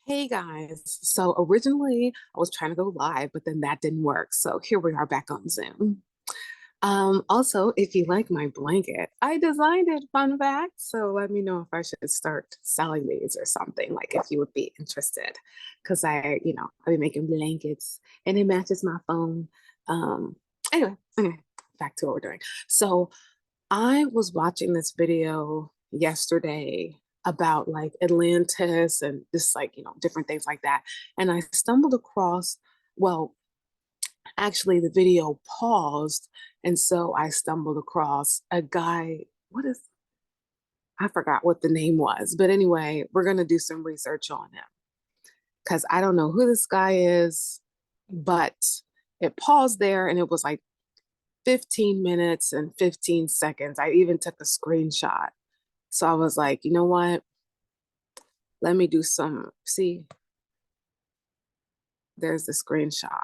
Hey guys, so originally I was trying to go live, but then that didn't work. So here we are back on Zoom. Also, if you like my blanket, I designed it, fun fact. So let me know if I should start selling these or something, like if you would be interested. Because I've been making blankets and it matches my phone. Um, anyway, back to what we're doing. So I was watching this video yesterday about like Atlantis and just like, different things like that. And I stumbled across, well, actually the video paused. And so I stumbled across a guy. I forgot what the name was. But anyway, we're going to do some research on him because I don't know who this guy is, but it paused there and it was like 15 minutes and 15 seconds. I even took a screenshot. So I was like, you know what? Let me do some. See, there's the screenshot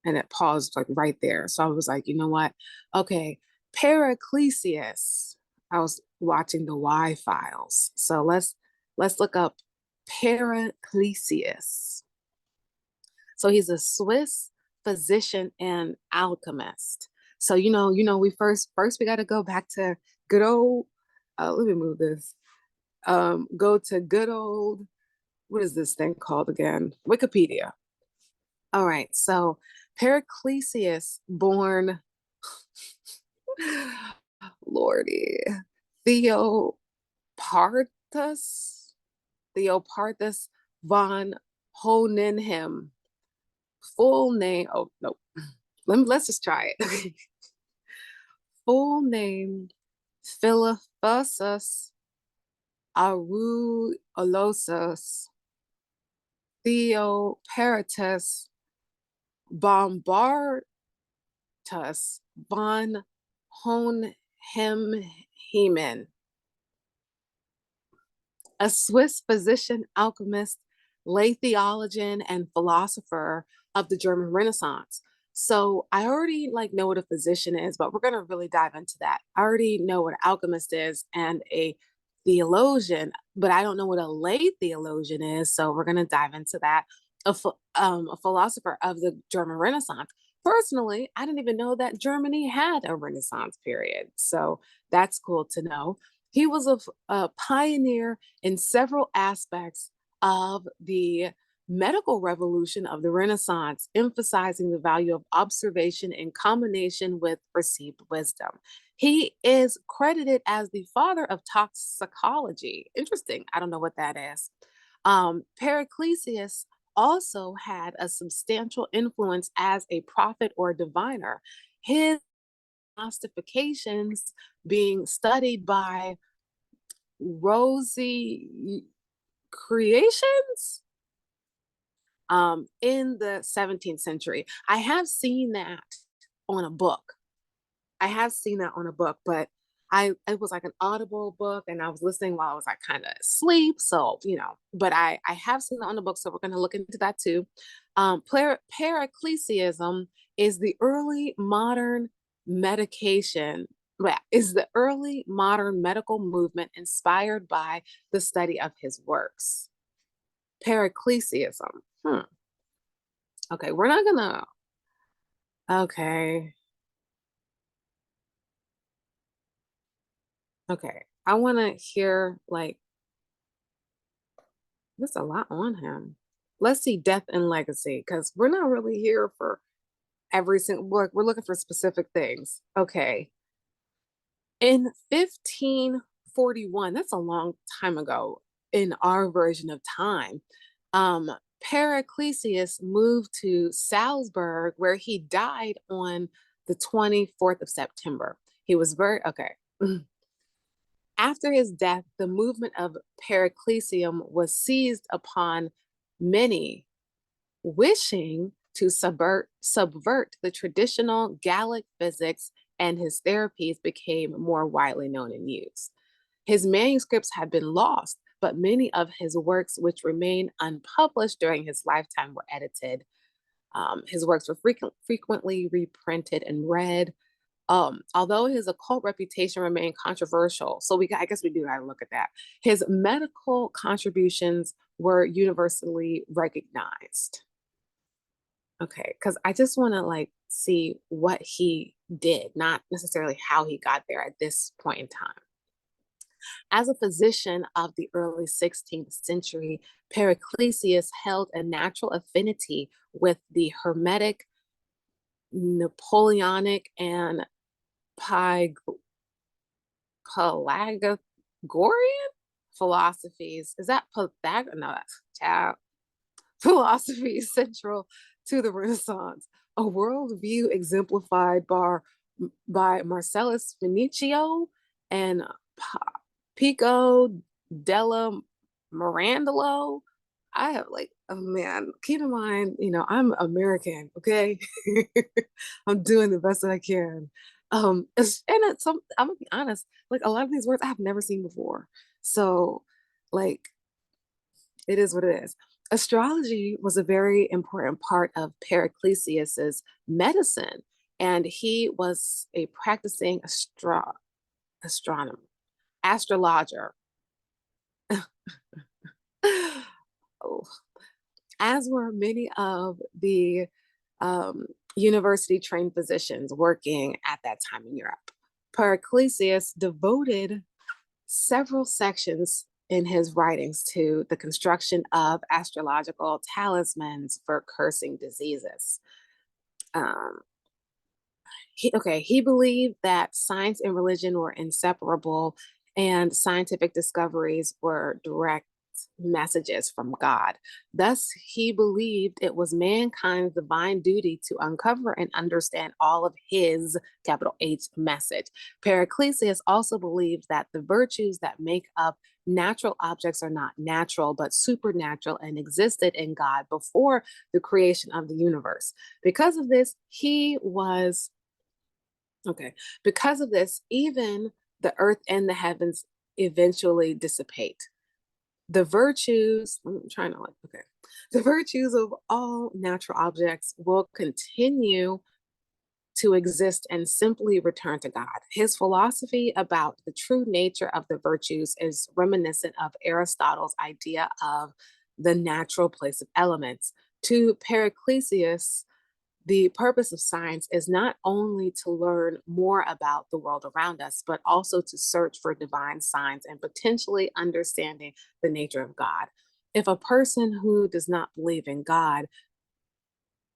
and it paused like right there. So I was like, you know what? Okay, Paracelsus. I was watching the Y files. So let's look up Paracelsus. So he's a Swiss physician and alchemist. So we first we got to go back to good old. Let me move this. Go to good old. What is this thing called again? Wikipedia. All right. So Paracelsus, born Lordy Theopartus Theopartus von Hohenheim. Full name. Oh no. Let's just try it. Full name Philippusus Arulosus Theoparatus Bombartus von Hohenheim, a Swiss physician, alchemist, lay theologian, and philosopher of the German Renaissance. So I already like know what a physician is, but we're going to really dive into that. I already know what an alchemist is and a theologian, but I don't know what a lay theologian is. So we're going to dive into that. A philosopher of the German Renaissance. Personally, I didn't even know that Germany had a Renaissance period. So that's cool to know. He was a pioneer in several aspects of the medical revolution of the Renaissance, emphasizing the value of observation in combination with received wisdom. He is credited as the father of toxicology. Interesting. I don't know what that is. Paracelsus also had a substantial influence as a prophet or diviner. His Gnostifications being studied by Rosie Creations in the 17th century. I have seen that on a book. I have seen that on a book, but it was like an audible book and I was listening while I was like kind of asleep. So, but I have seen that on the book. So we're going to look into that too. Paracelsianism is the early modern medication is the early modern medical movement inspired by the study of his works. Paracelsianism. Okay, we're not gonna. Okay. Okay. I want to hear like there's a lot on him. Let's see death and legacy because we're not really here for every single work. We're looking for specific things. Okay. In 1541, that's a long time ago in our version of time, Paracelsus moved to Salzburg, where he died on the 24th of September. He was very, okay. After his death, the movement of Paracelsium was seized upon many, wishing to subvert the traditional Gallic physics, and his therapies became more widely known and used. His manuscripts had been lost, but many of his works, which remain unpublished during his lifetime, were edited. His works were frequently reprinted and read. Although his occult reputation remained controversial, so I guess we do gotta look at that. His medical contributions were universally recognized. Okay, because I just want to like see what he did, not necessarily how he got there at this point in time. As a physician of the early 16th century, Paracelsus held a natural affinity with the Hermetic, Napoleonic, and Pythagorean philosophies. Is that Pythag? No, that's child. Philosophy central to the Renaissance, a worldview exemplified by Marcellus Fenicio and Pico della Mirandola. I have like, oh man, keep in mind, I'm American, okay? I'm doing the best that I can. I'm gonna be honest, like a lot of these words I have never seen before. So, like, it is what it is. Astrology was a very important part of Paracelsus's medicine, and he was a practicing astronomer, astrologer. Oh, as were many of the university trained physicians working at that time in Europe. Paracelsus devoted several sections in his writings to the construction of astrological talismans for cursing diseases. Um, he believed that science and religion were inseparable, and scientific discoveries were direct messages from God. Thus, he believed it was mankind's divine duty to uncover and understand all of his, capital H, message. Paracelsus also believed that the virtues that make up natural objects are not natural, but supernatural and existed in God before the creation of the universe. Because of this, because of this, even the earth and the heavens eventually dissipate. The virtues, I'm trying to like, okay, the virtues of all natural objects will continue to exist and simply return to God. His philosophy about the true nature of the virtues is reminiscent of Aristotle's idea of the natural place of elements. To Paracelsus, the purpose of science is not only to learn more about the world around us, but also to search for divine signs and potentially understanding the nature of God. If a person who does not believe in God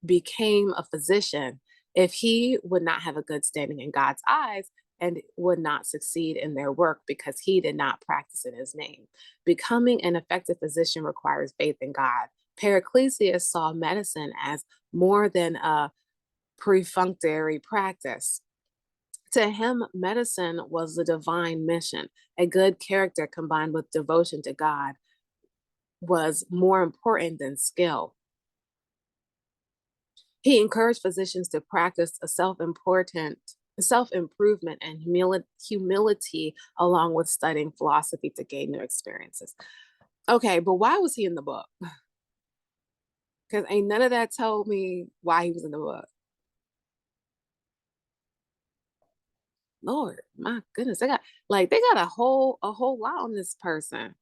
became a physician, if he would not have a good standing in God's eyes and would not succeed in their work because he did not practice in his name. Becoming an effective physician requires faith in God. Paracelsus saw medicine as more than a perfunctory practice. To him, medicine was the divine mission. A good character combined with devotion to God was more important than skill. He encouraged physicians to practice a self-improvement and humility along with studying philosophy to gain new experiences. Okay, but why was he in the book? Because ain't none of that told me why he was in the book. Lord, my goodness, they got a whole lot on this person.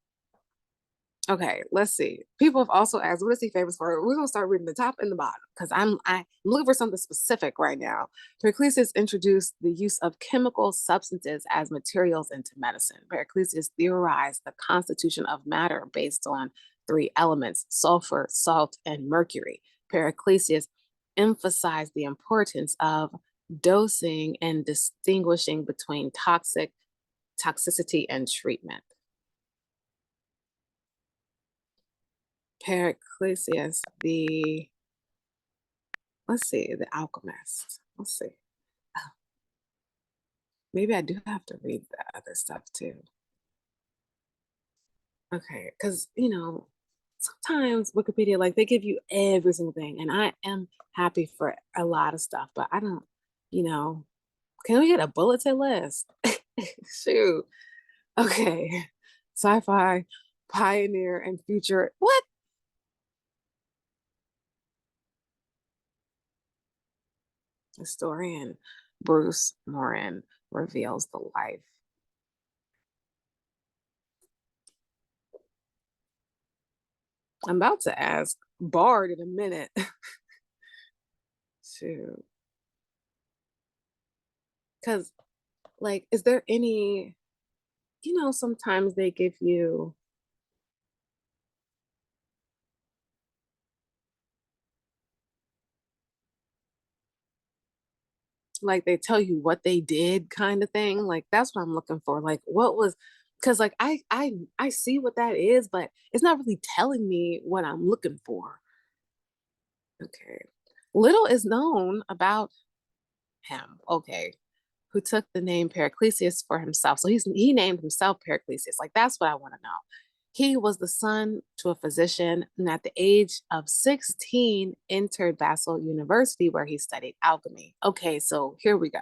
Okay, let's see. People have also asked, what is he famous for? We're gonna start reading the top and the bottom because I'm looking for something specific right now. Paracelsus introduced the use of chemical substances as materials into medicine. Paracelsus theorized the constitution of matter based on three elements: sulfur, salt, and mercury. Paracelsus emphasized the importance of dosing and distinguishing between toxicity, and treatment. Paracelsus, the alchemist. Let's see. Oh, maybe I do have to read the other stuff too. Okay, because sometimes Wikipedia, like they give you every single thing, and I am happy for a lot of stuff, but I don't, you know, can we get a bulletin list? Shoot. Okay. Sci-fi, pioneer, and future. What? Historian, Bruce Morin reveals the life. I'm about to ask Bard in a minute. Shoot. Because, like, is there any, sometimes they give you, like, they tell you what they did kind of thing. Like, that's what I'm looking for. Like, what was, because, like, I see what that is, but it's not really telling me what I'm looking for. Okay. Little is known about him. Okay. Who took the name Periclesius for himself. So he named himself Periclesius. Like, that's what I want to know. He was the son to a physician and at the age of 16 entered Basel University where he studied alchemy. Okay, so here we go.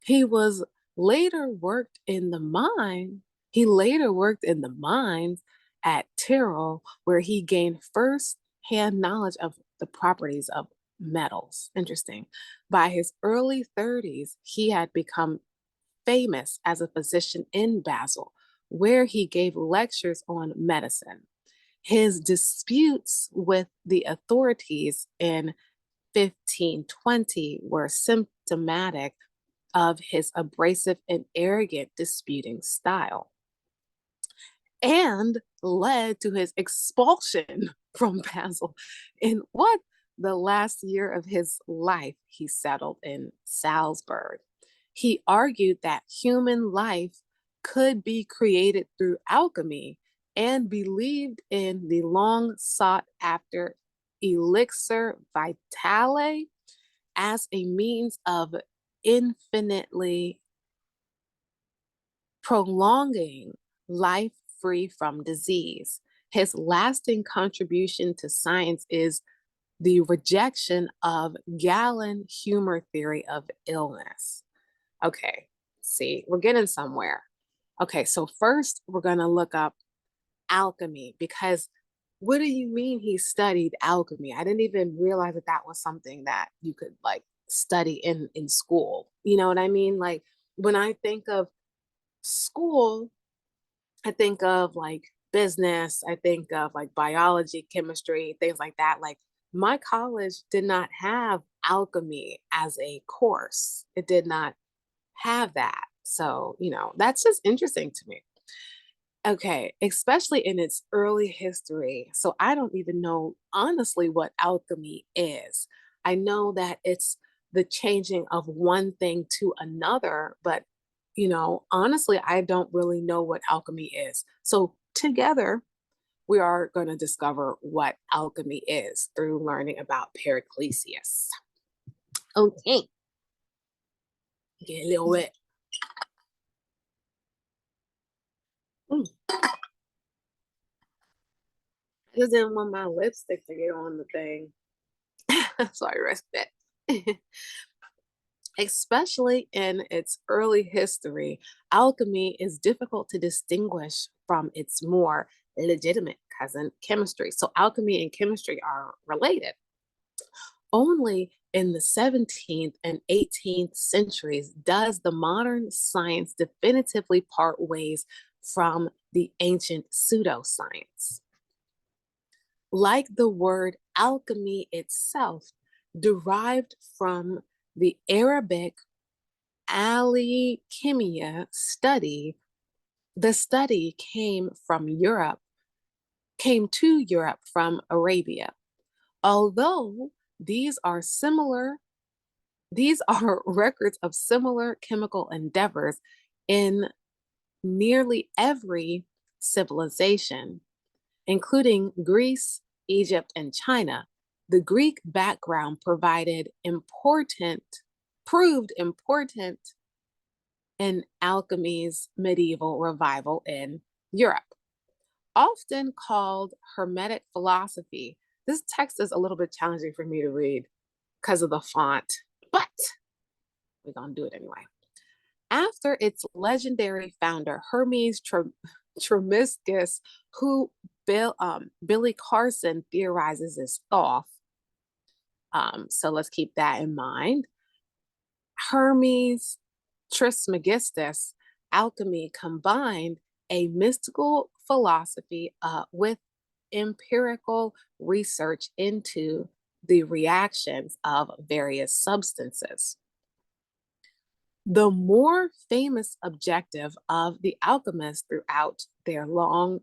He was later worked in the mine. He later worked in the mines at Tyrol, where he gained first-hand knowledge of the properties of metals. Interesting. By his early 30s, he had become famous as a physician in Basel, where he gave lectures on medicine. His disputes with the authorities in 1520 were symptomatic of his abrasive and arrogant disputing style and led to his expulsion from Basel. In what? The last year of his life, he settled in Salzburg. He argued that human life could be created through alchemy and believed in the long sought after elixir vitale as a means of infinitely prolonging life free from disease. His lasting contribution to science is the rejection of Galen humor theory of illness. Okay, see, we're getting somewhere. Okay, so first we're going to look up alchemy because what do you mean he studied alchemy? I didn't even realize that that was something that you could like study in school. You know what I mean? Like when I think of school, I think of like business, I think of like biology, chemistry, things like that. Like my college did not have alchemy as a course. It did not have that. So, that's just interesting to me. Okay, especially in its early history. So I don't even know honestly what alchemy is. I know that it's the changing of one thing to another, but honestly, I don't really know what alchemy is. So together, we are going to discover what alchemy is through learning about Periclesius. Okay, get a little wet. Mm. I just didn't want my lipstick to get on the thing. So I risked it. Especially in its early history, alchemy is difficult to distinguish from its more legitimate cousin, chemistry. So, alchemy and chemistry are related. Only in the 17th and 18th centuries does the modern science definitively part ways from the ancient pseudoscience. Like the word alchemy itself, derived from the Arabic alchemia study, the study came to Europe from Arabia. Although these are records of similar chemical endeavors in nearly every civilization, including Greece, Egypt, and China. The Greek background proved important in alchemy's medieval revival in Europe. Often called Hermetic philosophy, this text is a little bit challenging for me to read because of the font, but we're going to do it anyway. After its legendary founder, Hermes Trismegistus, who Billy Carson theorizes is off. So let's keep that in mind. Hermes Trismegistus, alchemy combined a mystical philosophy with empirical research into the reactions of various substances. The more famous objective of the alchemists throughout their long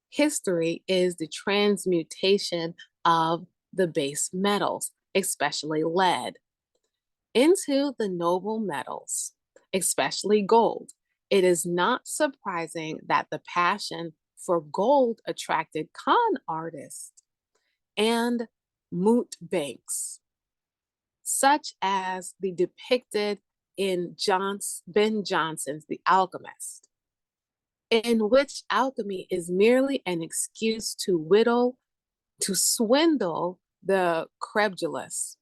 history is the transmutation of the base metals, especially lead, into the noble metals, especially gold. It is not surprising that the passion for gold attracted con artists and moot banks, such as the depicted in Ben Jonson's The Alchemist, in which alchemy is merely an excuse to swindle the credulous.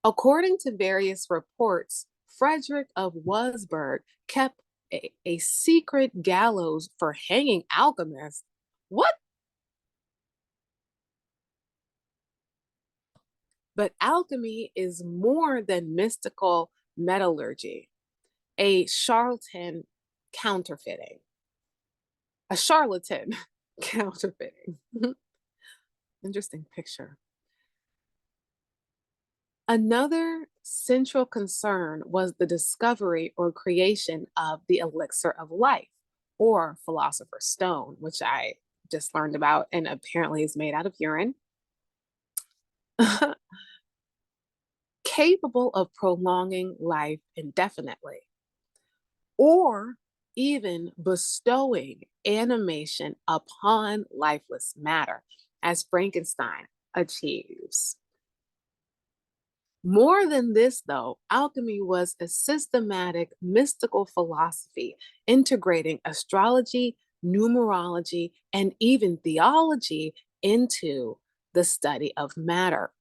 According to various reports, Frederick of Wurzburg kept a secret gallows for hanging alchemists. What? But alchemy is more than mystical metallurgy, a charlatan counterfeiting. A charlatan counterfeiting. Interesting picture. Another central concern was the discovery or creation of the elixir of life, or philosopher's stone, which I just learned about and apparently is made out of urine, capable of prolonging life indefinitely, or even bestowing animation upon lifeless matter, as Frankenstein achieves. More than this, though, alchemy was a systematic mystical philosophy integrating astrology, numerology, and even theology into the study of matter.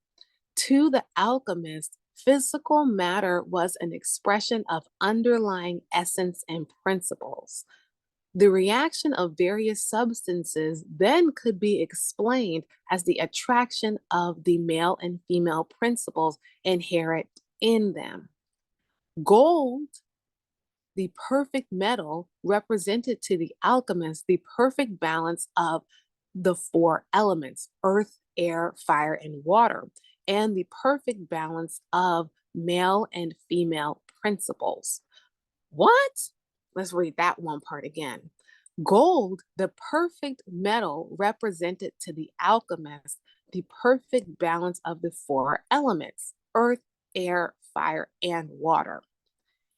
To the alchemist, physical matter was an expression of underlying essence and principles. The reaction of various substances then could be explained as the attraction of the male and female principles inherent in them. Gold, the perfect metal, represented to the alchemist the perfect balance of the four elements: earth, air, fire, and water, and the perfect balance of male and female principles. What? Let's read that one part again. Gold, the perfect metal, represented to the alchemist the perfect balance of the four elements: earth, air, fire, and water,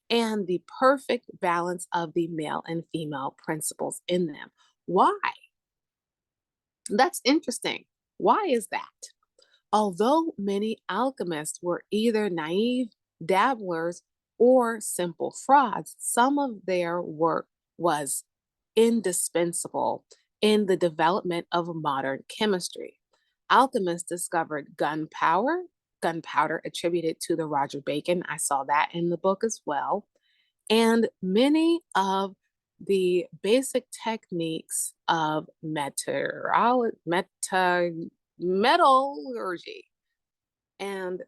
and the perfect balance of the male and female principles in them. Why? That's interesting. Why is that? Although many alchemists were either naive dabblers or simple frauds, some of their work was indispensable in the development of modern chemistry. Alchemists discovered gunpowder attributed to the Roger Bacon. I saw that in the book as well. And many of the basic techniques of metallurgy and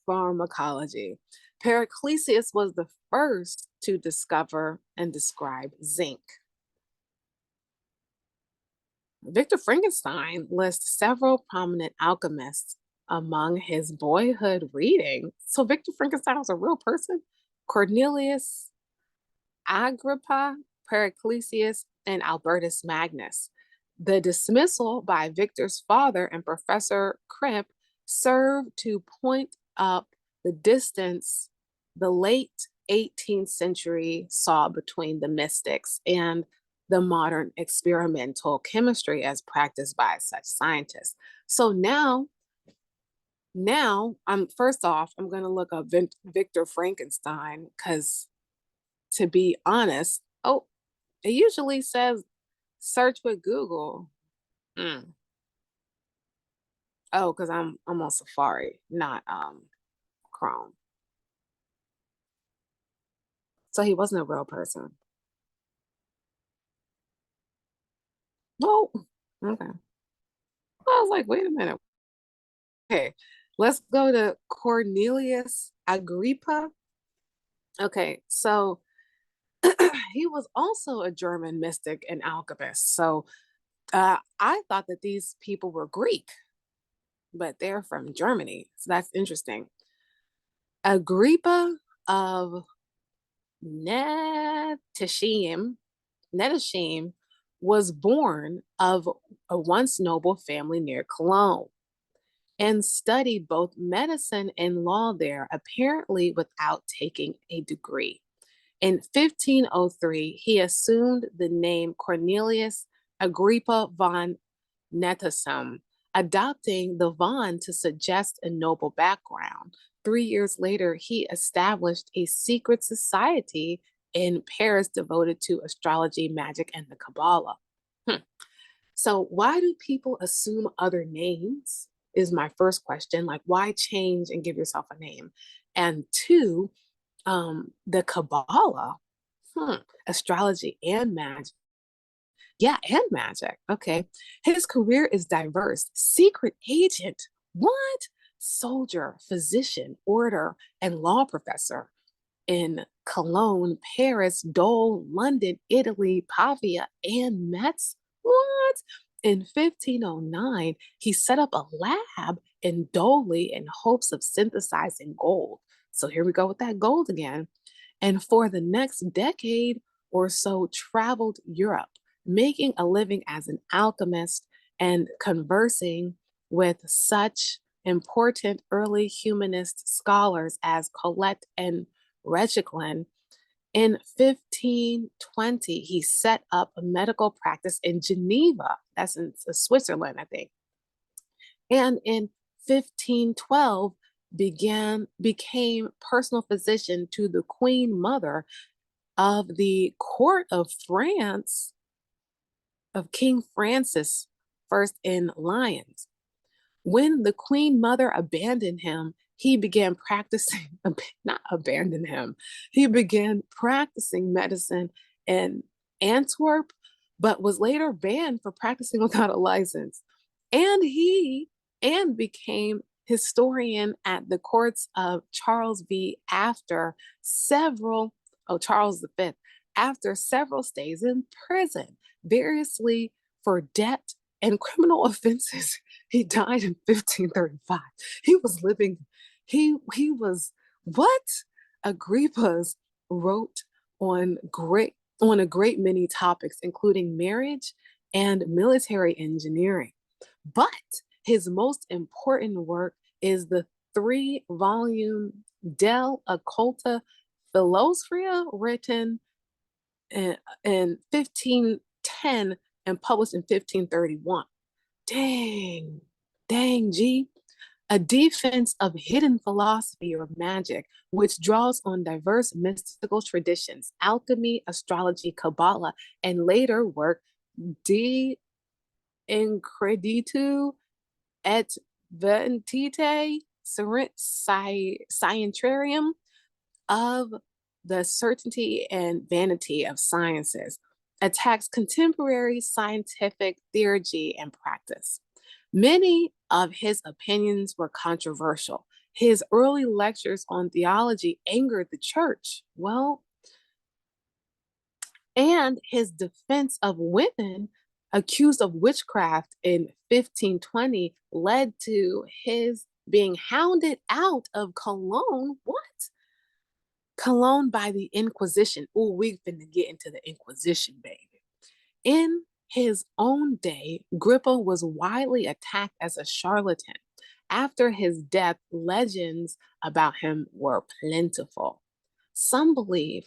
pharmacology. Paracelsus was the first to discover and describe zinc. Victor Frankenstein lists several prominent alchemists among his boyhood reading. So Victor Frankenstein was a real person? Cornelius Agrippa, Paracelsus, and Albertus Magnus. The dismissal by Victor's father and Professor Krimp served to point up the distance the late 18th century saw between the mystics and the modern experimental chemistry as practiced by such scientists. So now I'm first off, I'm going to look up Victor Frankenstein because, to be honest, it usually says search with Google. Oh, because I'm on Safari, not Chrome. So he wasn't a real person. Oh, okay. I was like, wait a minute. Okay, let's go to Cornelius Agrippa. Okay, so he was also a German mystic and alchemist. So I thought that these people were Greek, but they're from Germany. So that's interesting. Agrippa of Nettishim, Nettishim was born of a once noble family near Cologne and studied both medicine and law there, apparently without taking a degree. In 1503, he assumed the name Cornelius Agrippa von Nettesheim, adopting the von to suggest a noble background. 3 years later, he established a secret society in Paris devoted to astrology, magic, and the Kabbalah. Hmm. So, why do people assume other names? Is my first question. Like, why change and give yourself a name? And two, the Kabbalah, hmm, astrology and magic. Yeah, and magic. Okay. His career is diverse. Secret agent. What? Soldier, physician, orator, and law professor in Cologne, Paris, Dole, London, Italy, Pavia, and Metz. What? In 1509, he set up a lab in Dole in hopes of synthesizing gold. So here we go with that gold again. And for the next decade or so, traveled Europe, making a living as an alchemist and conversing with such important early humanist scholars as Colette and Rechiclin. In 1520, he set up a medical practice in Geneva, that's in Switzerland, I think. And in 1512, became personal physician to the Queen Mother of the court of France of King Francis first in Lyons. When the Queen Mother abandoned him, he began practicing, not abandon him, he began practicing medicine in Antwerp, but was later banned for practicing without a license. And he and became historian at the courts of Charles V after several, oh, Charles V, after several stays in prison, variously for debt and criminal offenses. He died in 1535. He was living, he was what? Agrippa's wrote on a great many topics, including marriage and military engineering. But his most important work is the 3-volume Del Occulta Philosophia, written in 1510 and published in 1531. Dang, dang, G. A defense of hidden philosophy or magic, which draws on diverse mystical traditions, alchemy, astrology, Kabbalah, and later work, De Increditu et Ventite Scientiarum, of the certainty and vanity of sciences, attacks contemporary scientific theurgy and practice. Many of his opinions were controversial. His early lectures on theology angered the church. Well, and his defense of women accused of witchcraft in 1520 led to his being hounded out of Cologne. What? Cologne by the Inquisition. Oh, we finna get into the Inquisition, baby. In his own day, Agrippa was widely attacked as a charlatan. After his death, legends about him were plentiful. Some believed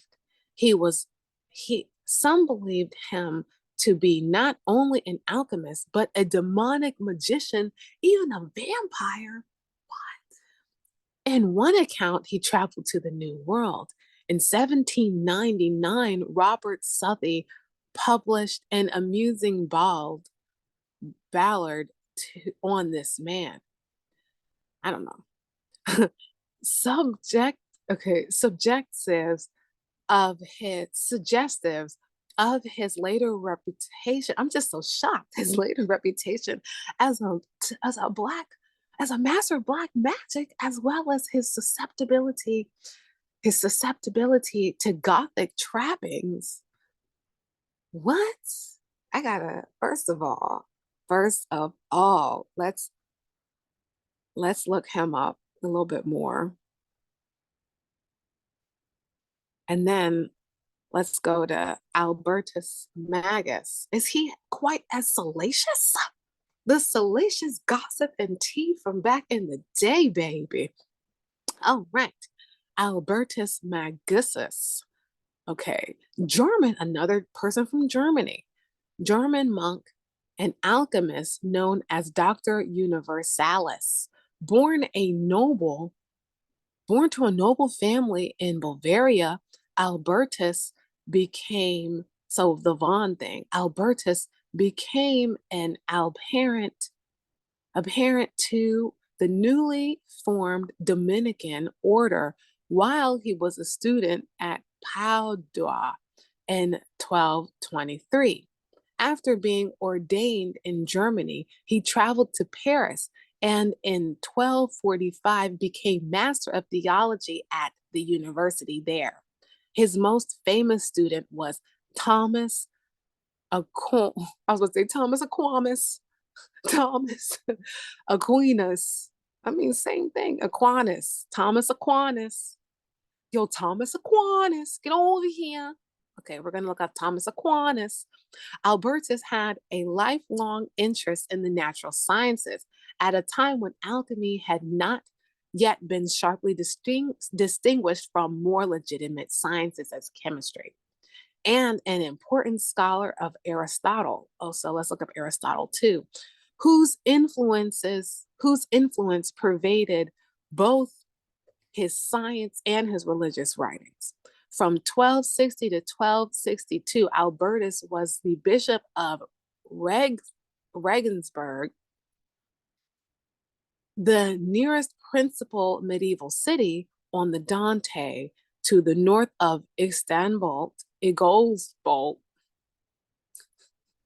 some believed him to be not only an alchemist, but a demonic magician, even a vampire. In one account, he traveled to the New World. In 1799, Robert Southey published an amusing ballad on this man. I don't know. Subjectives of his suggestives of his later reputation. I'm just so shocked. His later reputation as as a black as a master of black magic, as well as his susceptibility to gothic trappings. What? I gotta first of all, let's look him up a little bit more. And then let's go to Albertus Magus. Is he quite as salacious? The salacious gossip and tea from back in the day, baby. Oh, right. Albertus Magus. Okay. German, another person from Germany. German monk and alchemist known as Dr. Universalis. Born a noble Born to a noble family in Bavaria, Albertus became, so the Von thing, Albertus became an apparent to the newly formed Dominican order while he was a student at Padua in 1223. After being ordained in Germany, he traveled to Paris and in 1245 became master of theology at the university there. His most famous student was Thomas Aqu- I was going to say Thomas Aquinas, Thomas Aquinas. I mean, same thing. Aquinas, Thomas Aquinas. Yo, Thomas Aquinas, get over here. Okay, we're going to look up Thomas Aquinas. Albertus had a lifelong interest in the natural sciences at a time when alchemy had not yet been sharply distinguished from more legitimate sciences as chemistry, and an important scholar of Aristotle. Also, let's look up Aristotle too, whose influence pervaded both his science and his religious writings. From 1260 to 1262, Albertus was the bishop of Regensburg, the nearest principal medieval city on the Dante to the north of Istanbul, Igosbol.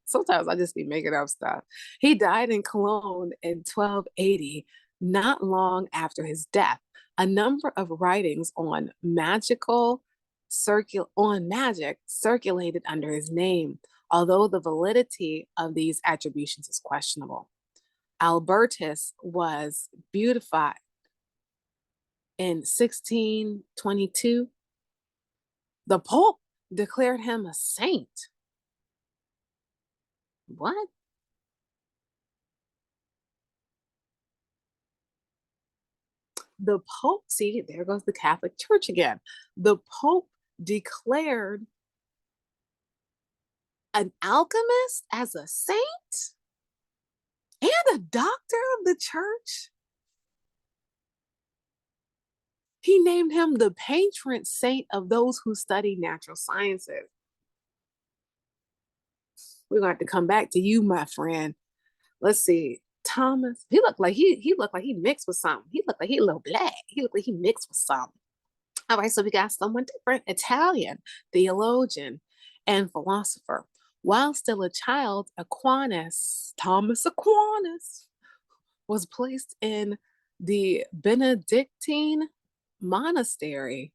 Sometimes I just be making up stuff. He died in Cologne in 1280, not long after his death. A number of writings on magic circulated under his name, although the validity of these attributions is questionable. Albertus was beatified in 1622. The Pope declared him a saint. What? The Pope, see, there goes the Catholic Church again. The Pope declared an alchemist as a saint and a doctor of the church. He named him the patron saint of those who study natural sciences. We're going to have to come back to you, my friend. Let's see. Thomas, he looked like he mixed with something. He looked like he a little black. He looked like he mixed with something. All right, so we got someone different. Italian theologian and philosopher. While still a child, Thomas Aquinas, was placed in the Benedictine monastery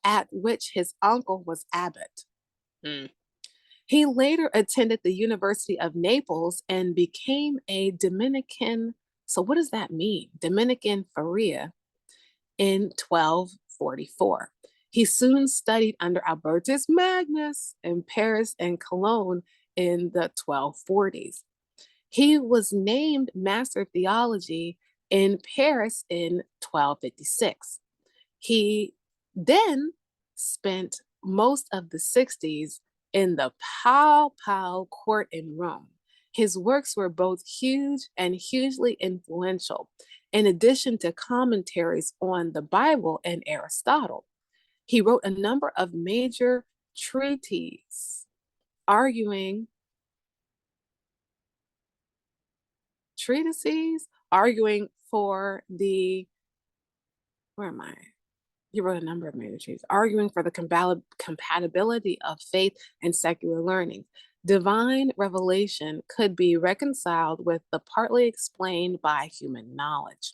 at which his uncle was abbot. He later attended the University of Naples and became a Dominican. So, what does that mean? Dominican Faria in 1244. He soon studied under Albertus Magnus in Paris and Cologne in the 1240s. He was named Master of Theology in Paris in 1256. He then spent most of the 60s in the Papal court in Rome. His works were both huge and hugely influential, in addition to commentaries on the Bible and Aristotle. He wrote a number of major treatises arguing for the, where am I? He wrote a number of major treatises arguing for the compatibility of faith and secular learning. Divine revelation could be reconciled with the partly explained by human knowledge.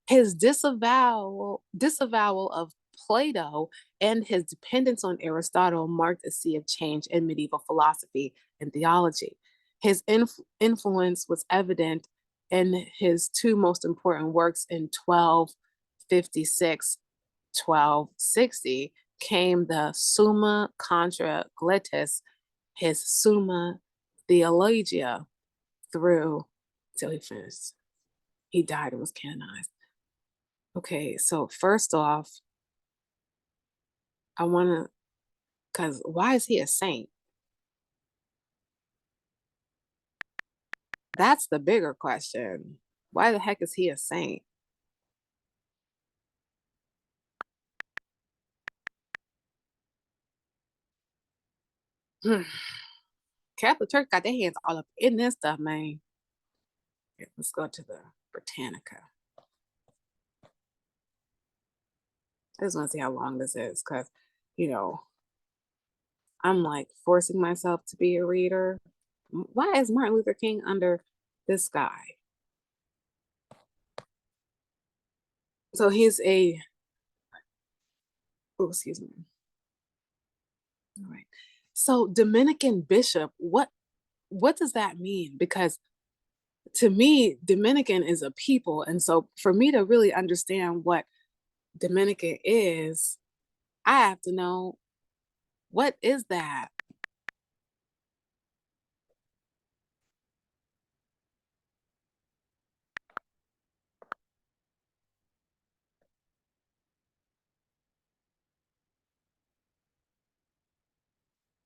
His disavowal of Plato and his dependence on Aristotle marked a sea of change in medieval philosophy and theology. His influence was evident in his two most important works in 1256, 1260 came the Summa Contra Gletis, his Summa Theologia, through till he finished. He died and was canonized. Okay, so first off, I want to, because why is he a saint? That's the bigger question. Why the heck is he a saint? Catholic Church got their hands all up in this stuff, man. Okay, let's go to the Britannica. I just want to see how long this is because, you know, I'm like forcing myself to be a reader. Why is Martin Luther King under this guy? So he's a, oh, excuse me. All right. So Dominican bishop, what does that mean? Because to me, Dominican is a people. And so for me to really understand what Dominican is, I have to know what is that?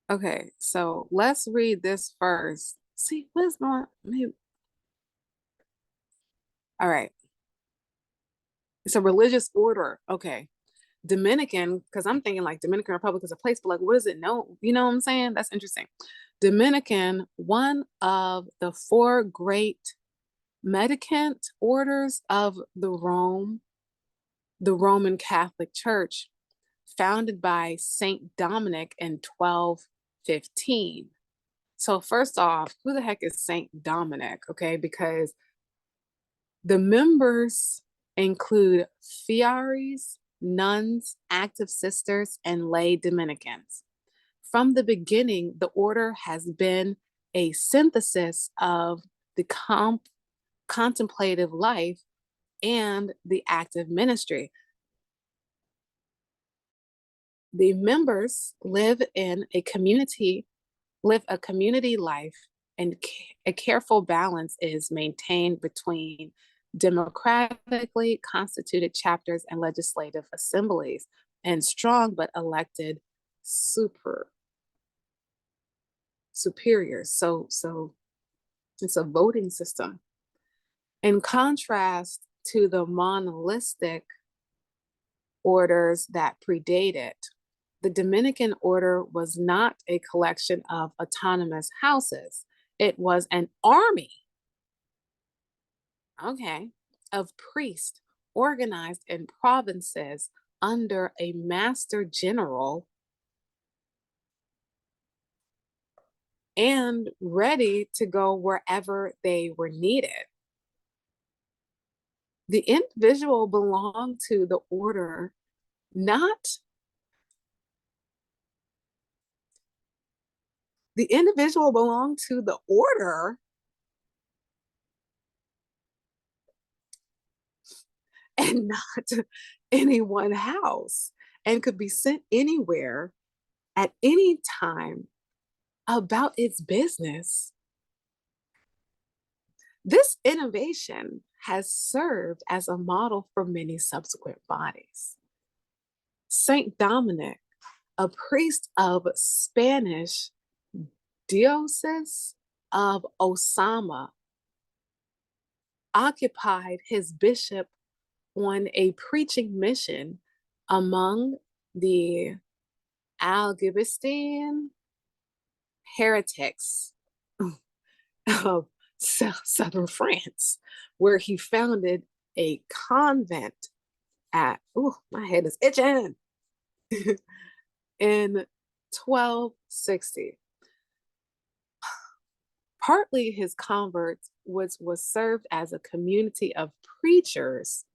Okay, so let's read this first. See, what's going maybe all right. It's a religious order. Okay. Dominican, because I'm thinking like Dominican Republic is a place, but like what does it know? You know what I'm saying? That's interesting. Dominican, one of the four great mendicant orders of the Roman Catholic Church, founded by Saint Dominic in 1215. So first off, who the heck is Saint Dominic? Okay, because the members include friaries, nuns, active sisters, and lay Dominicans. From the beginning, the order has been a synthesis of the contemplative life and the active ministry. The members live a community life, and a careful balance is maintained between democratically constituted chapters and legislative assemblies, and strong but elected superiors. So it's a voting system. In contrast to the monolithic orders that predate it, the Dominican order was not a collection of autonomous houses. It was an army, okay, of priests organized in provinces under a master general and ready to go wherever they were needed. The individual belonged to the order, not the individual belonged to the order and not any one house, and could be sent anywhere at any time about its business. This innovation has served as a model for many subsequent bodies. Saint Dominic, a priest of Spanish diocese of Osama, occupied his bishop on a preaching mission among the Algibistan heretics of southern France, where he founded a convent oh, my head is itching. In 1260. Partly his converts was served as a community of preachers.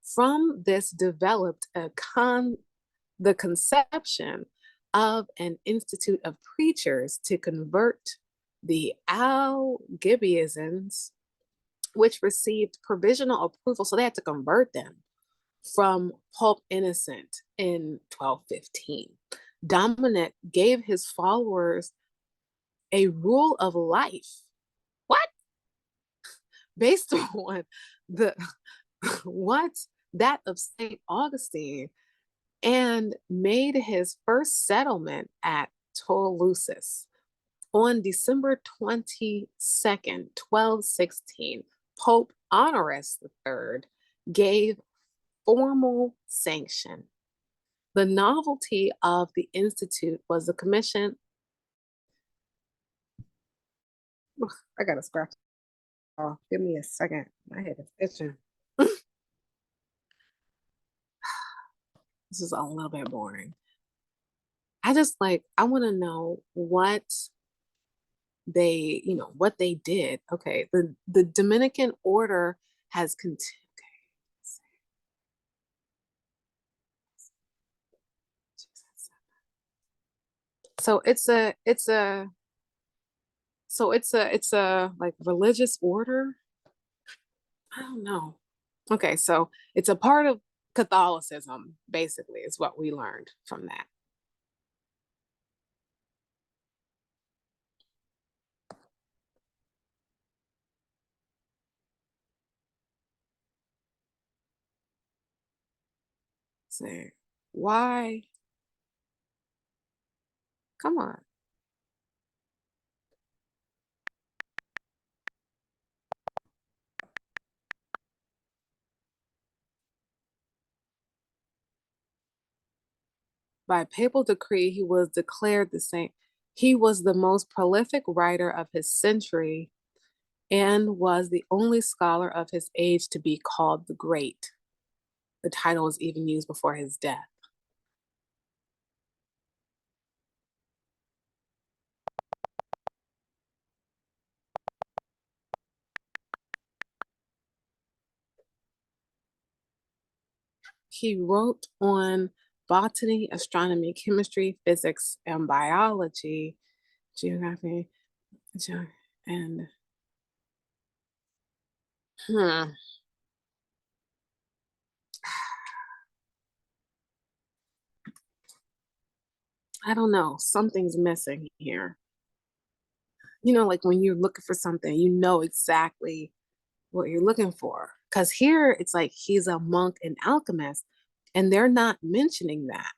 From this developed the conception of an institute of preachers to convert the Algibians, which received provisional approval. So they had to convert them from Pope Innocent in 1215. Dominic gave his followers a rule of life. What? Based on the what? That of St. Augustine, and made his first settlement at Toulouse. On December 22nd, 1216, Pope Honorius III gave formal sanction. The novelty of the institute was the commission. I gotta scratch off. Give me a second. My head is itching. This is a little bit boring. I want to know what what they did. Okay, the Dominican order has continued. So it's a like religious order. I don't know. Okay, so it's a part of Catholicism, basically, is what we learned from that. Say, why? Come on. By papal decree, he was declared the saint. He was the most prolific writer of his century and was the only scholar of his age to be called the Great. The title was even used before his death. He wrote on botany, astronomy, chemistry, physics, and biology, geography, and I don't know. Something's missing here. Like when you're looking for something, you know exactly what you're looking for. Because here it's like he's a monk and alchemist, and they're not mentioning that.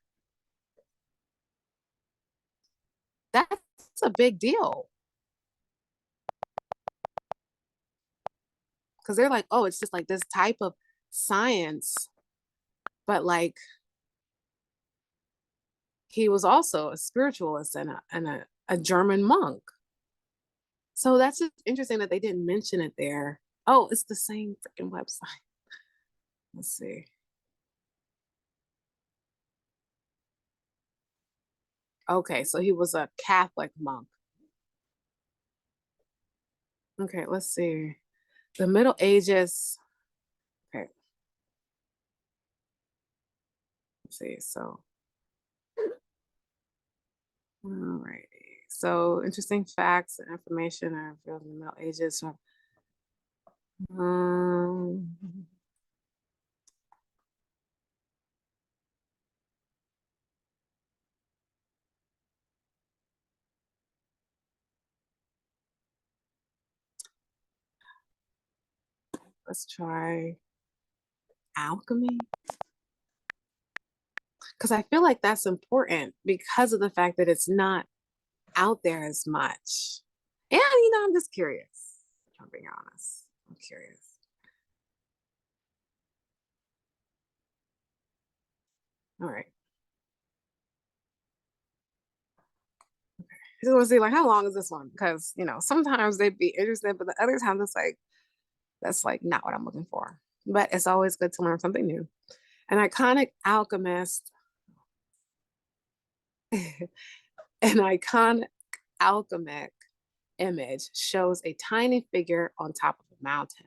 That's a big deal. Because they're like, oh, it's just like this type of science, but like he was also a spiritualist and a German monk. So that's just interesting that they didn't mention it there. Oh, it's the same freaking website. Let's see. Okay, so he was a Catholic monk. Okay, let's see. The Middle Ages. Okay. Let's see. So, all right. So, interesting facts and information are revealed in the Middle Ages. Um, let's try alchemy. Because I feel like that's important because of the fact that it's not out there as much. And, I'm just curious. I'm being honest. I'm curious. All right. I just want to see, like, how long is this one? Because, sometimes they'd be interested, but the other times it's like, that's like not what I'm looking for. But it's always good to learn something new. An iconic alchemist, an iconic alchemic image shows a tiny figure on top of a mountain.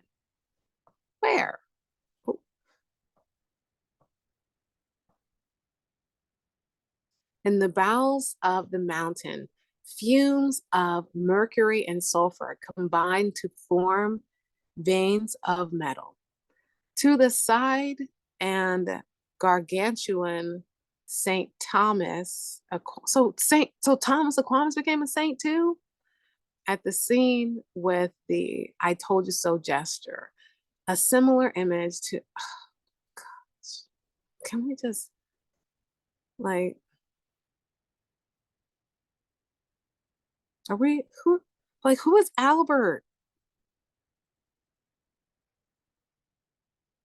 Where? In the bowels of the mountain, fumes of mercury and sulfur combine to form veins of metal. To the side, and gargantuan Saint Thomas, so Thomas Aquinas became a saint too. At the scene with the "I told you so" gesture, a similar image to. Oh, gosh, can we just like? Are we who? Like who is Albert?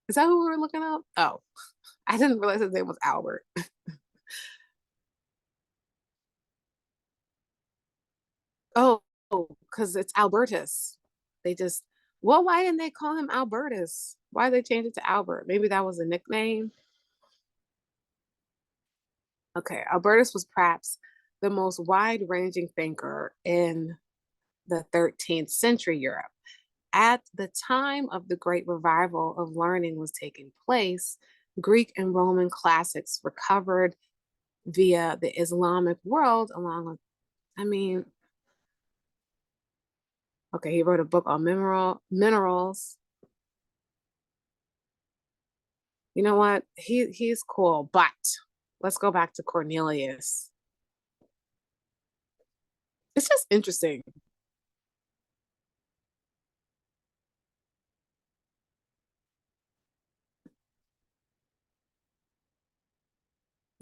Is that who we were looking up? Oh, I didn't realize his name was Albert. Oh, because it's Albertus. They just, well, why didn't they call him Albertus? Why did they change it to Albert? Maybe that was a nickname. Okay, Albertus was perhaps the most wide ranging thinker in the 13th century Europe. At the time of the great revival of learning was taking place, Greek and Roman classics recovered via the Islamic world, along with, I mean, okay, he wrote a book on minerals. You know what? He's cool, but let's go back to Cornelius. It's just interesting.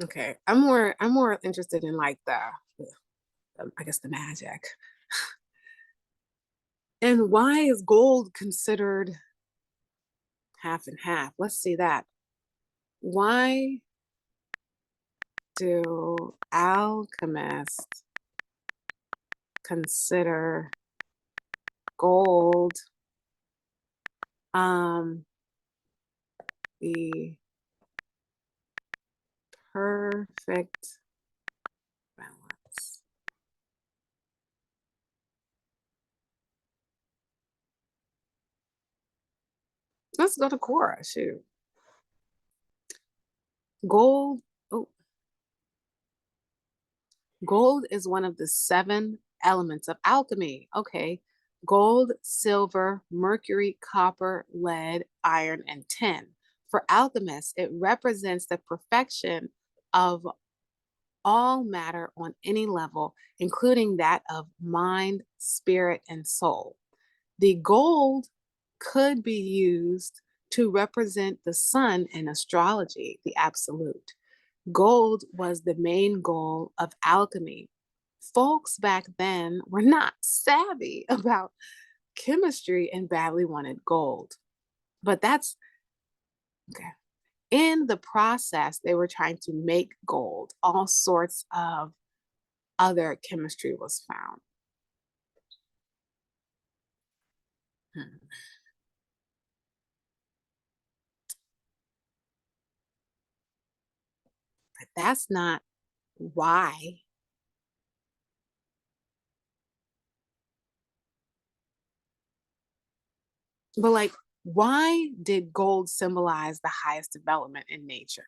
Okay, I'm more interested in like the I guess the magic. And why is gold considered half and half? Let's see that. Why do alchemists consider gold um the perfect balance? Let's go to Cora. Shoot. Gold. Oh, gold is one of the seven elements of alchemy. Okay. Gold, silver, mercury, copper, lead, iron, and tin. For alchemists, it represents the perfection of all matter on any level, including that of mind, spirit, and soul. The gold could be used to represent the sun in astrology, the absolute. Gold was the main goal of alchemy. Folks back then were not savvy about chemistry and badly wanted gold. But that's okay. In the process, they were trying to make gold. All sorts of other chemistry was found. Hmm. But that's not why. But like, why did gold symbolize the highest development in nature?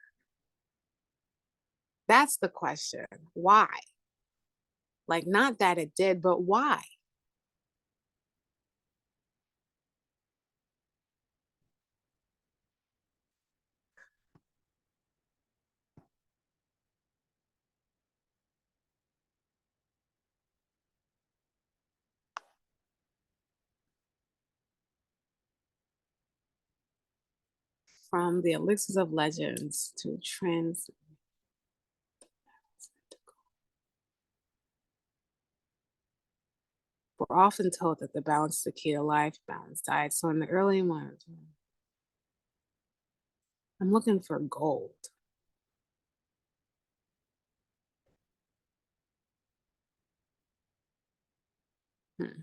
That's the question. Why? Like, not that it did, but why? From the elixirs of legends to trends. We're often told that the balance is the key to life, balanced diet. So in the early months, I'm looking for gold. Hmm.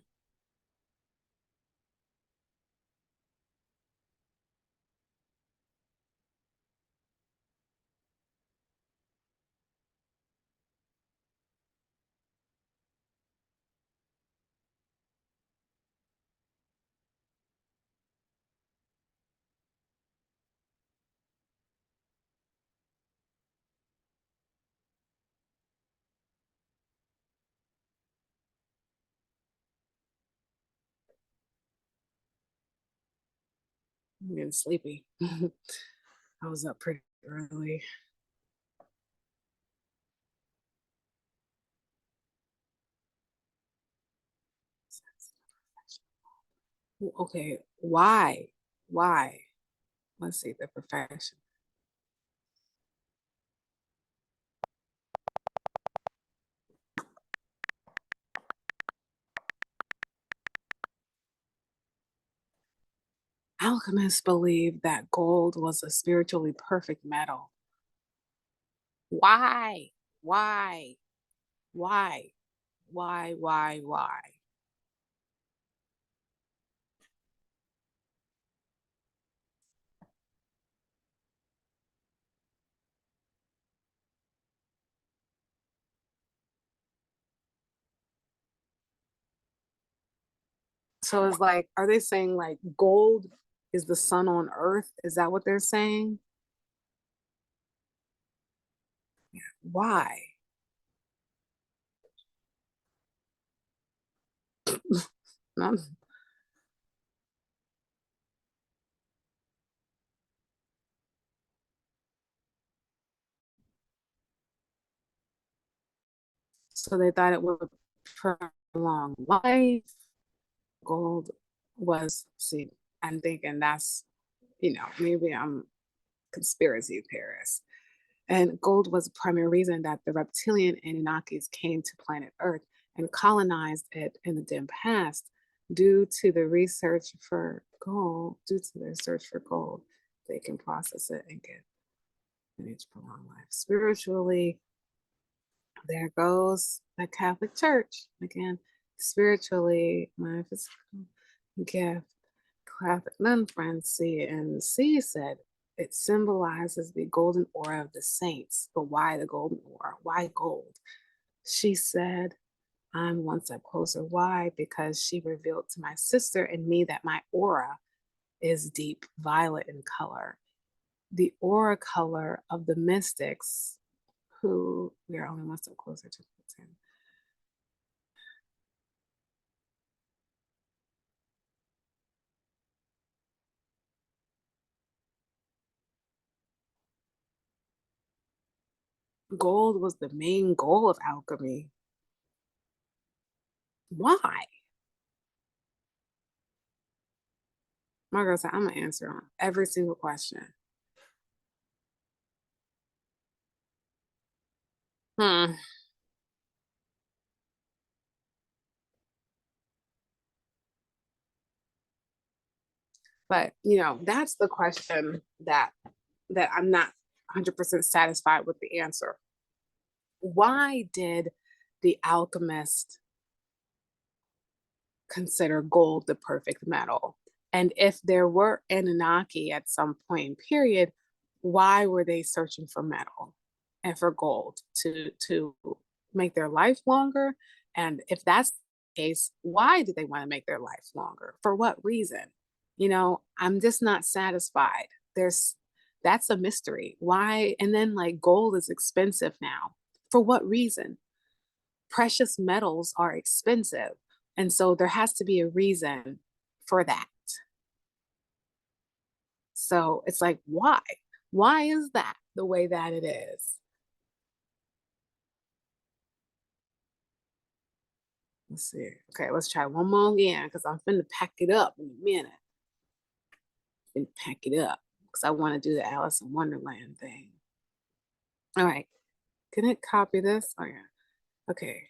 I'm getting sleepy. I was up pretty early. Okay, why? Why? Let's see the profession. Alchemists believed that gold was a spiritually perfect metal. Why? Why? Why? Why? So it's like, are they saying like gold is the sun on earth? Is that what they're saying? Why? No. So they thought it would prolong life. Gold was, see, I'm thinking that's, maybe I'm conspiracy theorist. And gold was the primary reason that the reptilian Anunnakis came to planet Earth and colonized it in the dim past due to the research for gold, they can process it and get an age prolonged life. Spiritually, there goes the Catholic Church again. Spiritually, my physical gift, Catholic nun friend C and C said it symbolizes the golden aura of the saints. But why the golden aura? Why gold? She said, I'm one step closer. Why? Because she revealed to my sister and me that my aura is deep violet in color. The aura color of the mystics who we are only one step closer to. Gold was the main goal of alchemy. Why? My girl said, I'm gonna answer on every single question. Hmm. But that's the question that I'm not 100% satisfied with the answer. Why did the alchemist consider gold the perfect metal? And if there were Anunnaki at some point in period, why were they searching for metal and for gold to make their life longer? And if that's the case, why did they want to make their life longer? For what reason? I'm just not satisfied. There's That's a mystery. Why? And then like gold is expensive now. For what reason? Precious metals are expensive. And so there has to be a reason for that. So it's like, why? Why is that the way that it is? Let's see. Okay, let's try one more again because I'm finna pack it up in a minute. And pack it up because I want to do the Alice in Wonderland thing. All right. Can it copy this? Oh, yeah. Okay.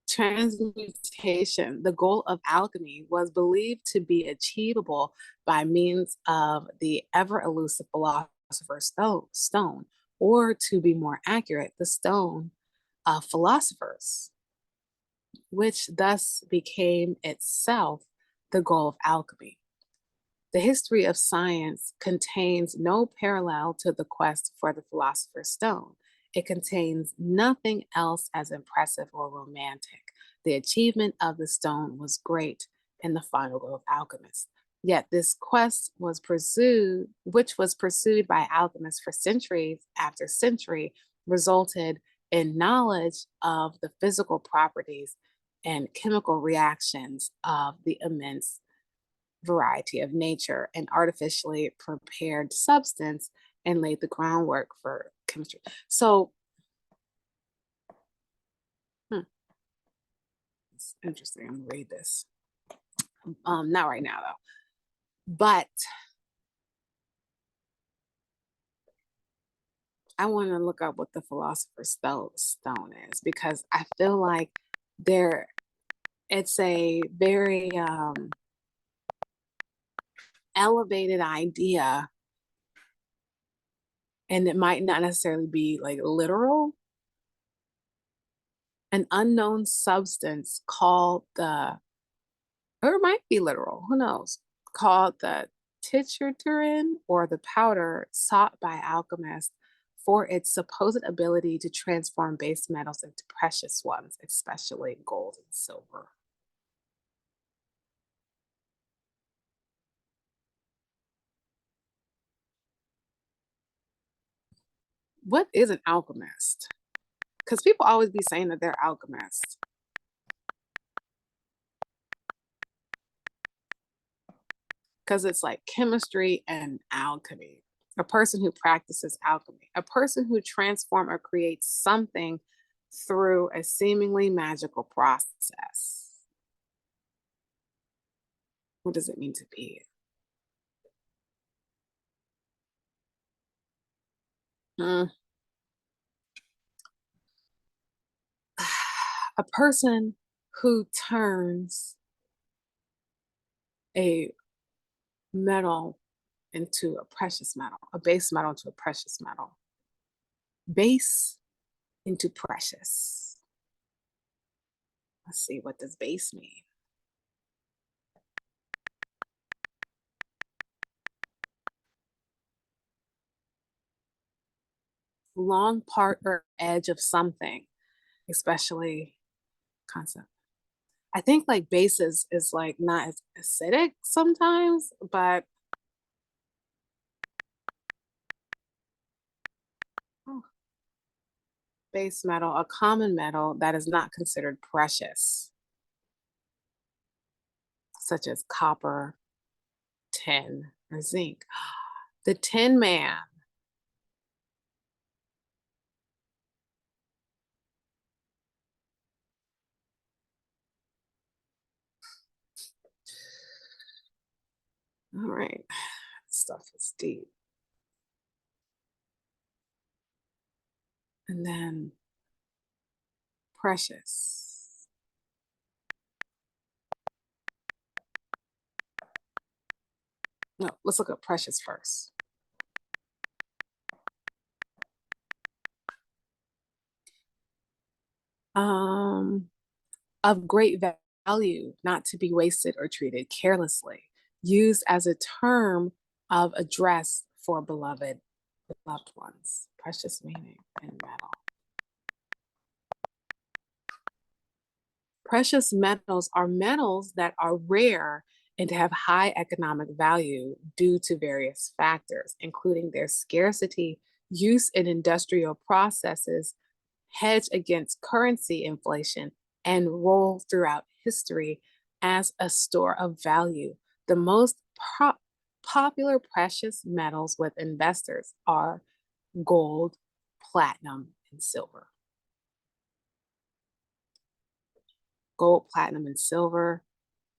Transmutation, the goal of alchemy, was believed to be achievable by means of the ever elusive philosopher's stone, or to be more accurate, the stone of philosophers, which thus became itself the goal of alchemy. The history of science contains no parallel to the quest for the philosopher's stone. It contains nothing else as impressive or romantic. The achievement of the stone was great in the final goal of alchemists. Yet this quest was pursued, which was pursued by alchemists for centuries after century, resulted in knowledge of the physical properties and chemical reactions of the immense variety of nature, an artificially prepared substance, and laid the groundwork for chemistry. So, it's interesting. I'm gonna read this. Not right now though. But I want to look up what the philosopher's stone is, because I feel like there it's a very elevated idea, and it might not necessarily be like literal. An unknown substance called the, or it might be literal, who knows, called the tincturin, or the powder sought by alchemists for its supposed ability to transform base metals into precious ones, especially gold and silver. What is an alchemist? Because people always be saying that they're alchemists. Because it's like chemistry and alchemy. A person who practices alchemy, a person who transforms or creates something through a seemingly magical process. What does it mean to be? Hmm. A person who turns a metal into a precious metal, a base metal into a precious metal. Base into precious. Let's see, what does base mean? Long part or edge of something, especially concept. I think like base is like not as acidic sometimes, but oh, base metal, a common metal that is not considered precious, such as copper, tin, or zinc. The Tin Man. All right, stuff is deep. And then precious. No, let's look at precious first. Um, of great value, not to be wasted or treated carelessly, used as a term of address for beloved ones. Precious meaning in metal. Precious metals are metals that are rare and have high economic value due to various factors, including their scarcity, use in industrial processes, hedge against currency inflation, and role throughout history as a store of value. The most popular precious metals with investors are gold, platinum, and silver. Gold, platinum, and silver,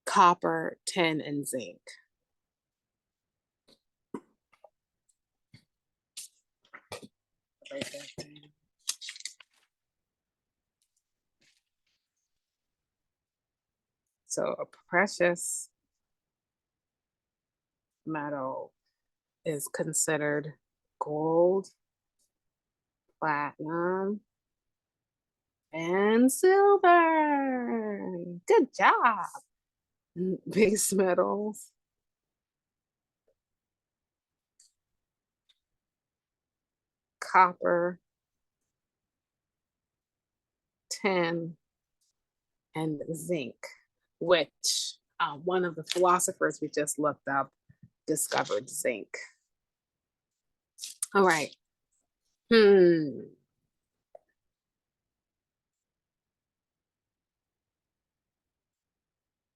copper, tin, and zinc. So a precious metal is considered gold, platinum, and silver. Good job. Base metals, copper, tin, and zinc, which one of the philosophers we just looked up discovered zinc. All right.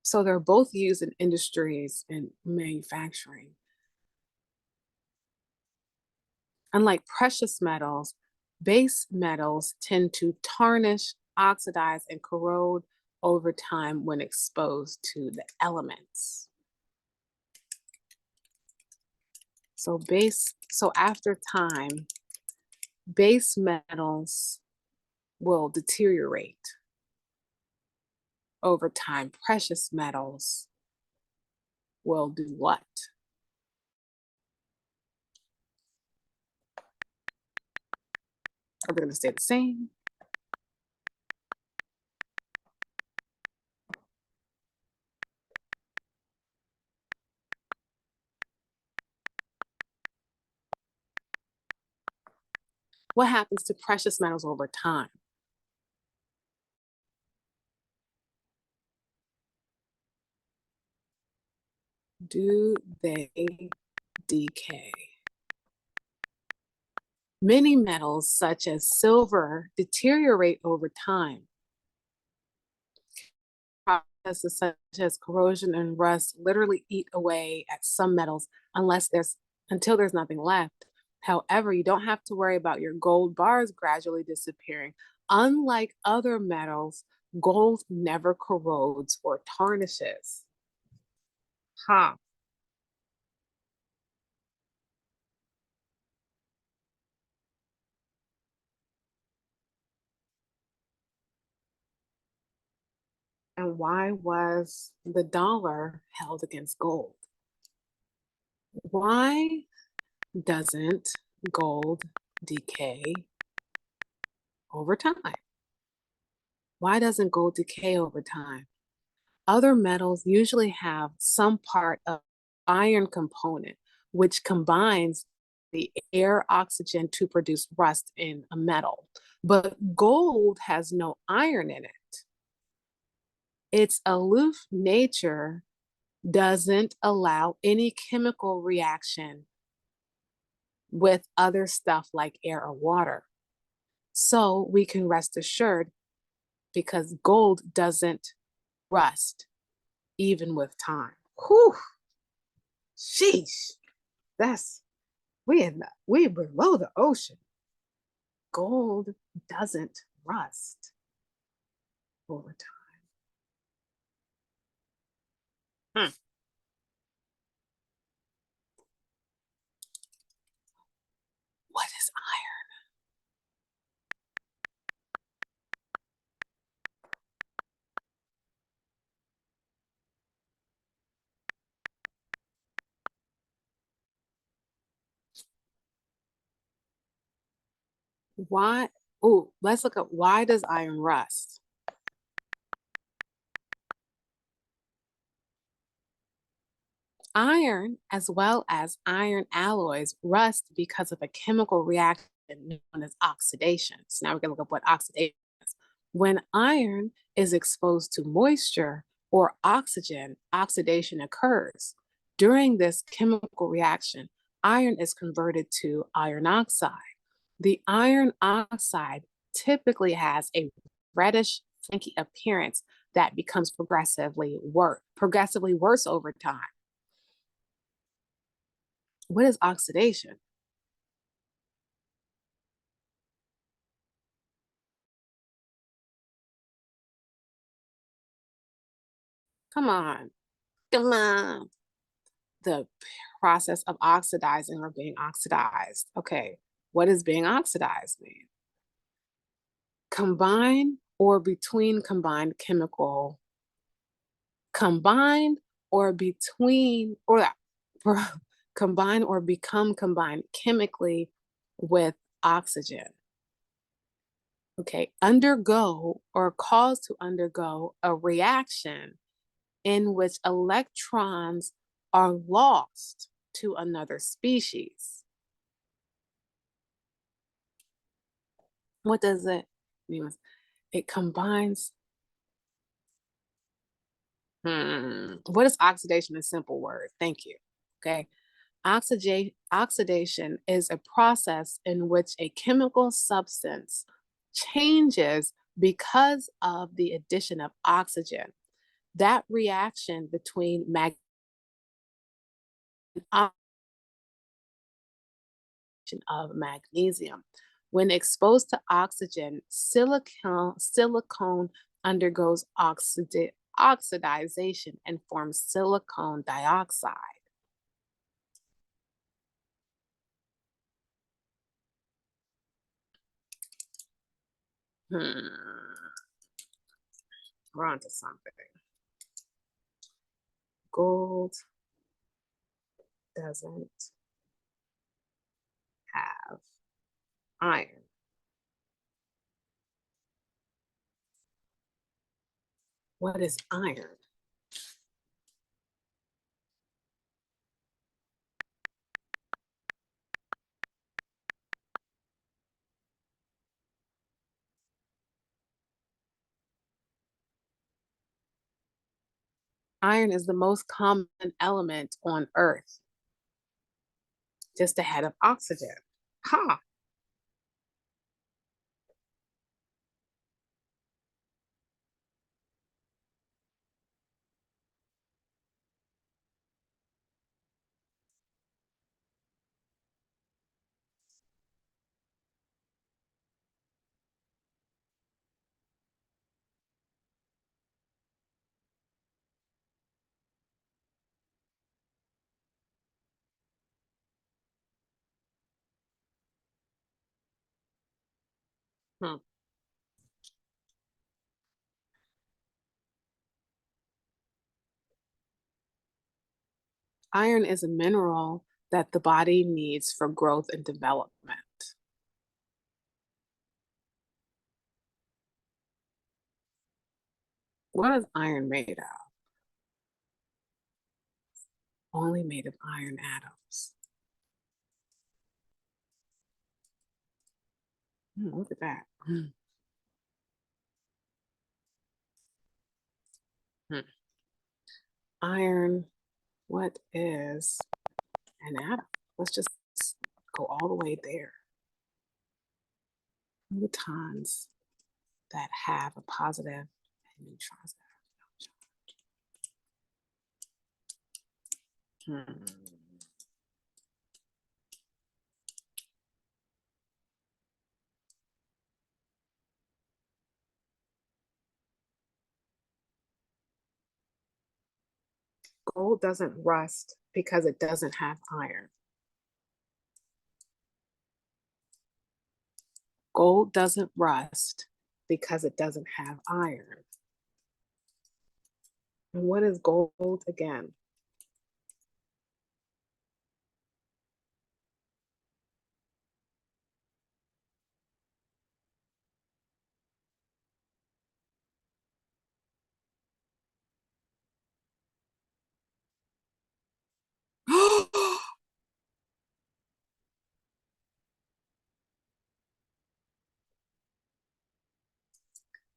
So they're both used in industries and manufacturing. Unlike precious metals, base metals tend to tarnish, oxidize, and corrode over time when exposed to the elements. So after time, base metals will deteriorate. Over time, precious metals will do what? Are they going to stay the same? What happens to precious metals over time? Do they decay? Many metals, such as silver, deteriorate over time. Processes such as corrosion and rust literally eat away at some metals until there's nothing left. However, you don't have to worry about your gold bars gradually disappearing. Unlike other metals, gold never corrodes or tarnishes. Huh. And why was the dollar held against gold? Why doesn't gold decay over time? Why doesn't gold decay over time? Other metals usually have some part of iron component, which combines the air oxygen to produce rust in a metal. But gold has no iron in it. Its aloof nature doesn't allow any chemical reaction with other stuff like air or water. So we can rest assured because gold doesn't rust even with time. Whew. Sheesh. We below the ocean. Gold doesn't rust over time. What is iron? Why? Oh, let's look up why does iron rust? Iron, as well as iron alloys, rust because of a chemical reaction known as oxidation. So now we can look up what oxidation is. When iron is exposed to moisture or oxygen, oxidation occurs. During this chemical reaction, iron is converted to iron oxide. The iron oxide typically has a reddish, flaky appearance that becomes progressively worse over time. What is oxidation? Come on, come on. The process of oxidizing or being oxidized. Okay, what does being oxidized mean? Combine or between combined chemical, combined or between, or combine or become combined chemically with oxygen. Okay, undergo or cause to undergo a reaction in which electrons are lost to another species. What does it mean? It combines. What is oxidation in simple words? Thank you. Okay. Oxidation is a process in which a chemical substance changes because of the addition of oxygen. That reaction between oxidation of magnesium. When exposed to oxygen, silicone undergoes oxidization and forms silicone dioxide. We're on to something. Gold doesn't have iron. What is iron? Iron is the most common element on Earth, just ahead of oxygen. Ha! Hmm. Iron is a mineral that the body needs for growth and development. What is iron made of? Only made of iron atoms. Look at that. Iron, what is an atom? Let's just go all the way there. Protons that have a positive and neutrons that have no charge. Gold doesn't rust because it doesn't have iron. Gold doesn't rust because it doesn't have iron. And what is gold again?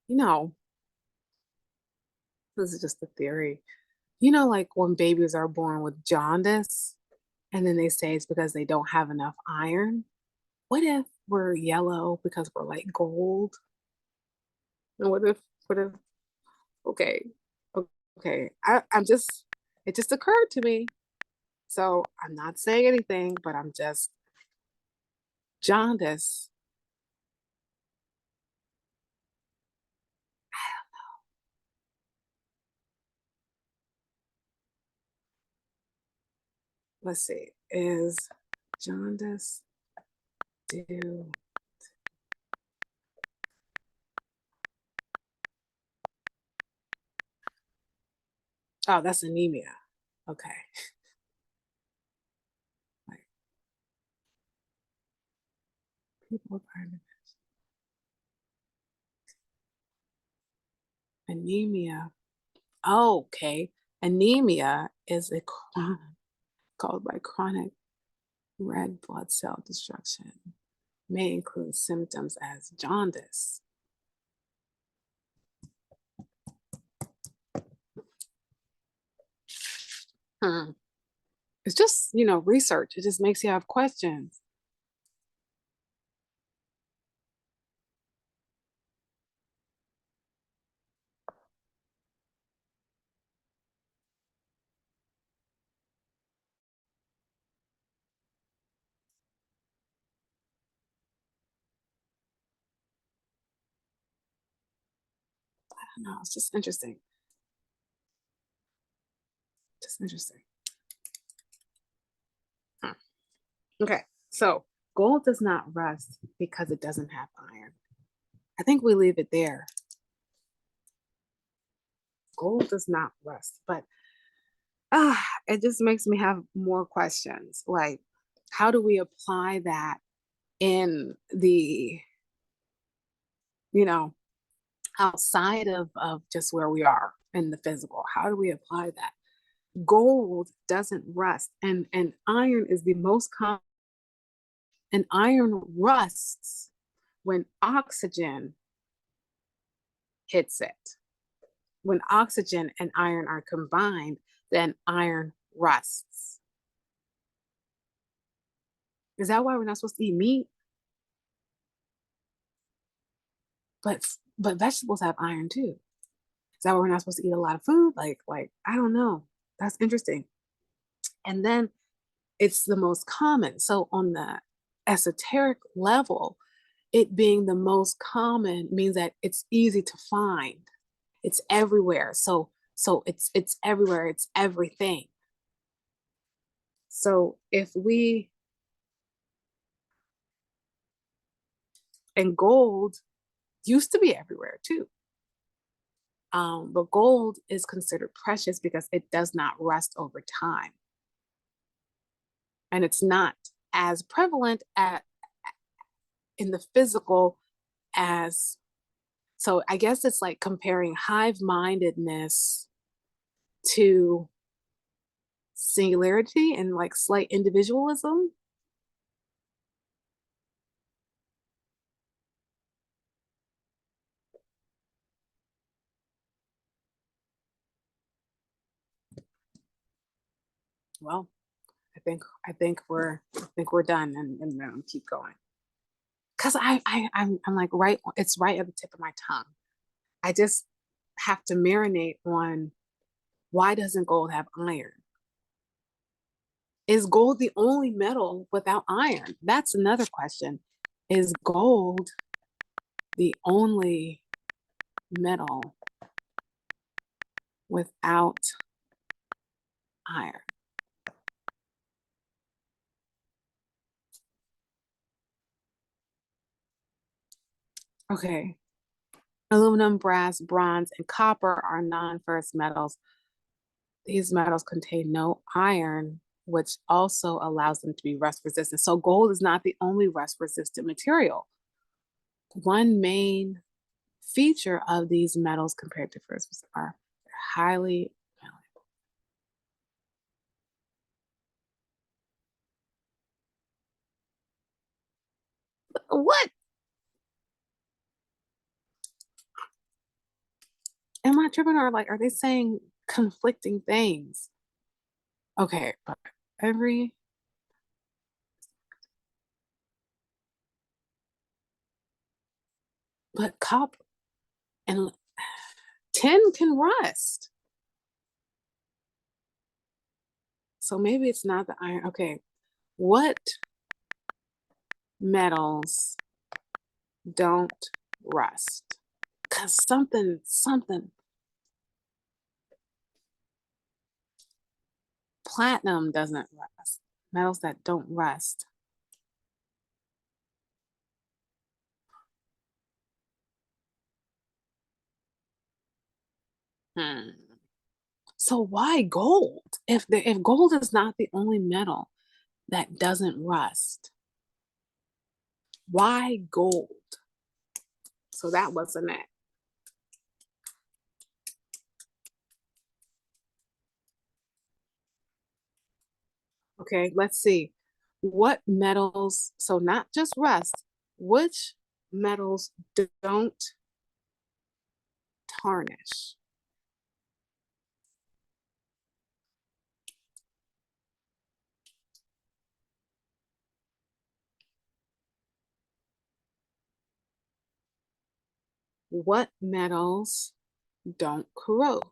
You know, this is just a theory. You know, like when babies are born with jaundice, and then they say it's because they don't have enough iron. What if we're yellow because we're like gold? And what if, okay, okay, I'm just, it just occurred to me. So I'm not saying anything, but I'm just, jaundice. Let's see, is jaundice due? Oh, that's anemia. Okay. Like people with anemia. Oh, okay. Anemia is a chronic, caused by chronic red blood cell destruction. May include symptoms as jaundice. Hmm. It's just, research. It just makes you have questions. don't know. It's just interesting. Just interesting. Huh. Okay. So gold does not rust because it doesn't have iron. I think we leave it there. Gold does not rust, but it just makes me have more questions. Like, how do we apply that in the, you know, outside of just where we are in the physical? How do we apply that? Gold doesn't rust, and iron is the most common. And iron rusts when oxygen hits it. When oxygen and iron are combined, then iron rusts. Is that why we're not supposed to eat meat? But but vegetables have iron too. Is that why we're not supposed to eat a lot of food? Like I don't know. That's interesting. And then it's the most common. So on the esoteric level, it being the most common means that it's easy to find. It's everywhere. So it's everywhere. It's everything. So if we and gold used to be everywhere too. But gold is considered precious because it does not rust over time. And it's not as prevalent in the physical as, so I guess it's like comparing hive-mindedness to singularity and like slight individualism. Well, I think we're done and keep going. Cause I'm like it's right at the tip of my tongue. I just have to marinate on, why doesn't gold have iron? Is gold the only metal without iron? That's another question. Is gold the only metal without iron? Okay. Aluminum, brass, bronze, and copper are non-ferrous metals. These metals contain no iron, which also allows them to be rust resistant. So gold is not the only rust resistant material. One main feature of these metals compared to ferrous are highly malleable. What am I tripping, or like are they saying conflicting things? Okay, but every but copper and tin can rust. So maybe it's not the iron. Okay, what metals don't rust? Cause something platinum doesn't rust. Metals that don't rust. Hmm. So why gold? If gold is not the only metal that doesn't rust, why gold? So that wasn't it. Okay, let's see. What metals, so not just rust, which metals don't tarnish? What metals don't corrode?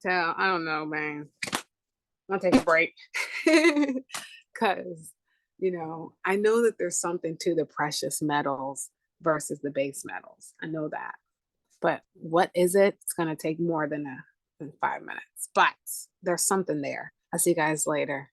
tell. I don't know, man. I'll take a break. Because, I know that there's something to the precious metals versus the base metals. I know that. But what is it? It's going to take more than 5 minutes. But there's something there. I'll see you guys later.